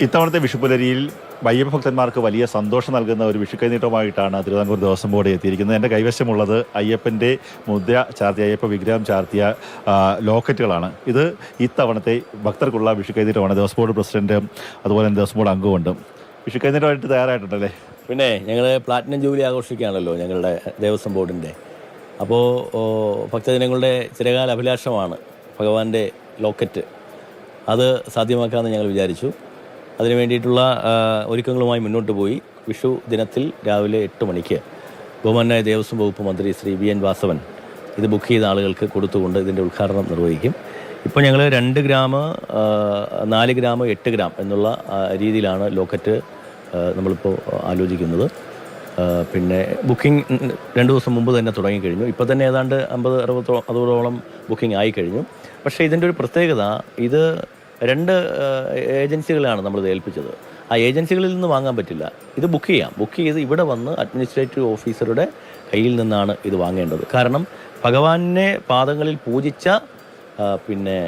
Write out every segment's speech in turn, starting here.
ഇത്തവണത്തെ വിഷുപ്പുലരിയിൽ അയ്യപ്പ ഭക്തന്മാർക്ക് വലിയ സന്തോഷം നൽകുന്ന ഒരു വിഷുക്കൈനീട്ടമായിട്ടാണ് തിരുവിതാംകൂർ ദേവസ്വം ബോർഡ് എത്തിയിരിക്കുന്നത്. എൻ്റെ കൈവശമുള്ളത് അയ്യപ്പൻ്റെ മുദ്ര ചാർത്തിയ അയ്യപ്പ വിഗ്രഹം ചാർത്തിയ ലോക്കറ്റുകളാണ്. ഇത് ഇത്തവണത്തെ ഭക്തർക്കുള്ള വിഷുക്കൈനീട്ടമാണ്. ദേവസ്വം ബോർഡ് പ്രസിഡന്റ് അതുപോലെ തന്നെ ദേവസ്വം ബോർഡ് അംഗമുണ്ട്. വിഷുക്കൈനീട്ടമായിട്ട് തയ്യാറായിട്ടുണ്ടല്ലേ? പിന്നെ ഞങ്ങൾ പ്ലാറ്റിനം ജൂബിലി ആഘോഷിക്കുകയാണല്ലോ ഞങ്ങളുടെ ദേവസ്വം ബോർഡിൻ്റെ. അപ്പോൾ ഭക്തജനങ്ങളുടെ ചിരകാല അഭിലാഷമാണ് ഭഗവാന്റെ ലോക്കറ്റ്. അത് സാധ്യമാക്കാമെന്ന് ഞങ്ങൾ വിചാരിച്ചു. അതിനു വേണ്ടിയിട്ടുള്ള ഒരുക്കങ്ങളുമായി മുന്നോട്ട് പോയി. വിഷു ദിനത്തിൽ രാവിലെ 8 മണിക്ക് ബഹുമാന്യായ ദേവസ്വം വകുപ്പ് മന്ത്രി ശ്രീ VN വാസവൻ ഇത് ബുക്ക് ചെയ്ത ആളുകൾക്ക് കൊടുത്തുകൊണ്ട് ഇതിൻ്റെ ഉദ്ഘാടനം നിർവഹിക്കും. ഇപ്പോൾ ഞങ്ങൾ 2 ഗ്രാം, 4 ഗ്രാം, 8 ഗ്രാം എന്നുള്ള രീതിയിലാണ് ലോക്കറ്റ് നമ്മളിപ്പോൾ ആലോചിക്കുന്നത്. പിന്നെ ബുക്കിംഗ് 2 ദിവസം മുമ്പ് തന്നെ തുടങ്ങിക്കഴിഞ്ഞു. ഇപ്പോൾ തന്നെ ഏതാണ്ട് 50-60ഓളം ബുക്കിംഗ് ആയിക്കഴിഞ്ഞു. പക്ഷേ ഇതിൻ്റെ ഒരു പ്രത്യേകത, ഇത് 2 ഏജൻസികളാണ് നമ്മളിത് ഏൽപ്പിച്ചത്. ആ ഏജൻസികളിൽ നിന്ന് വാങ്ങാൻ പറ്റില്ല. ഇത് ബുക്ക് ചെയ്യാം. ബുക്ക് ചെയ്ത് ഇവിടെ വന്ന് അഡ്മിനിസ്ട്രേറ്റീവ് ഓഫീസറുടെ കയ്യിൽ നിന്നാണ് ഇത് വാങ്ങേണ്ടത്. കാരണം ഭഗവാനെ പാദങ്ങളിൽ പൂജിച്ച പിന്നെ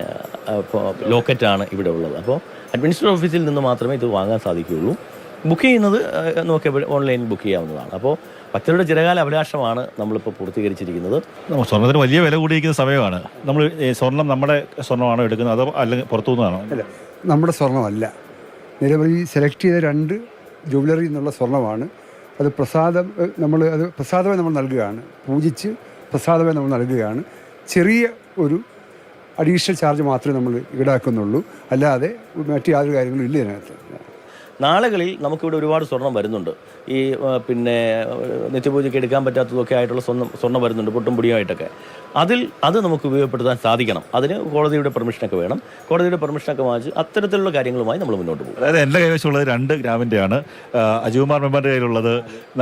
ലോക്കറ്റാണ് ഇവിടെ ഉള്ളത്. അപ്പോൾ അഡ്മിനിസ്ട്രേറ്റീവ് ഓഫീസിൽ നിന്ന് മാത്രമേ ഇത് വാങ്ങാൻ സാധിക്കുകയുള്ളൂ. ബുക്ക് ചെയ്യുന്നത് നോക്കിയാൽ ഓൺലൈനിൽ ബുക്ക് ചെയ്യാവുന്നതാണ്. അപ്പോൾ ഭക്തരുടെ ചിരകാല അഭിലാഷമാണ് നമ്മളിപ്പോൾ പൂർത്തീകരിച്ചിരിക്കുന്നത്. സ്വർണ്ണത്തിന് വലിയ വില കൂടിയിരിക്കുന്ന സമയമാണ്. നമ്മൾ സ്വർണം നമ്മുടെ സ്വർണ്ണമാണോ എടുക്കുന്നത് അതോ അല്ലെങ്കിൽ പുറത്തുനിന്നാണോ? അല്ല, നമ്മുടെ സ്വർണ്ണമല്ല. നിലവിൽ സെലക്ട് ചെയ്ത 2 ജുവലറി എന്നുള്ള സ്വർണ്ണമാണ്. അത് പ്രസാദമായി നമ്മൾ നൽകുകയാണ്. പൂജിച്ച് പ്രസാദമായി നമ്മൾ നൽകുകയാണ്. ചെറിയ ഒരു അഡീഷണൽ ചാർജ് മാത്രമേ നമ്മൾ ഈടാക്കുന്നുള്ളൂ. അല്ലാതെ മറ്റു യാതൊരു കാര്യങ്ങളും ഇല്ല ഇതിനകത്ത്. നാളുകളിൽ നമുക്കിവിടെ ഒരുപാട് സ്വർണം വരുന്നുണ്ട്. ഈ പിന്നെ നിത്യപൂജയ്ക്ക് എടുക്കാൻ പറ്റാത്തതൊക്കെ ആയിട്ടുള്ള സ്വർണ്ണം വരുന്നുണ്ട്, പൊട്ടും പൊടിയുമായിട്ടൊക്കെ. അത് നമുക്ക് ഉപയോഗപ്പെടുത്താൻ സാധിക്കണം. അതിന് കോടതിയുടെ പെർമിഷനൊക്കെ വേണം. കോടതിയുടെ പെർമിഷനൊക്കെ വാങ്ങിച്ച് അത്തരത്തിലുള്ള കാര്യങ്ങളുമായി നമ്മൾ മുന്നോട്ട് പോകും. അതായത് എൻ്റെ കൈവശമുള്ളത് 2 ഗ്രാമിൻ്റെയാണ്. അജുകുമാർ മെമ്പറുടെ കയ്യിലുള്ളത്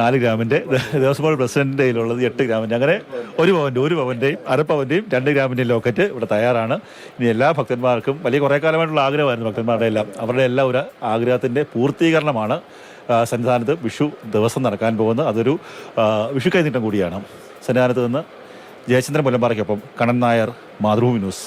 4 ഗ്രാമിൻ്റെ, ദേവസ്വം ബോർഡ് പ്രസിഡന്റിൻ്റെ കയ്യിലുള്ളത് 8 ഗ്രാമിൻ്റെ. അങ്ങനെ 1 പവൻ്റെയും 1/2 പവൻ്റെയും 2 ഗ്രാമിൻ്റെയും ലോക്കറ്റ് ഇവിടെ തയ്യാറാണ്. ഇനി എല്ലാ ഭക്തന്മാർക്കും കുറേ കാലമായിട്ടുള്ള ആഗ്രഹമായിരുന്നു ഭക്തന്മാരുടെ എല്ലാം. അവരുടെ എല്ലാം ഒരു ആഗ്രഹത്തിൻ്റെ പൂർത്തീകരണമാണ് സന്നിധാനത്ത് വിഷു ദിവസം നടക്കാൻ പോകുന്നത്. അതൊരു വിഷു കൈനീട്ടം കൂടിയാണ്. സന്നിധാനത്ത് നിന്ന് ജയചന്ദ്രൻ മുല്ലമ്പാറയ്ക്കൊപ്പം കണ്ണൻ നായർ, മാതൃഭൂമി ന്യൂസ്.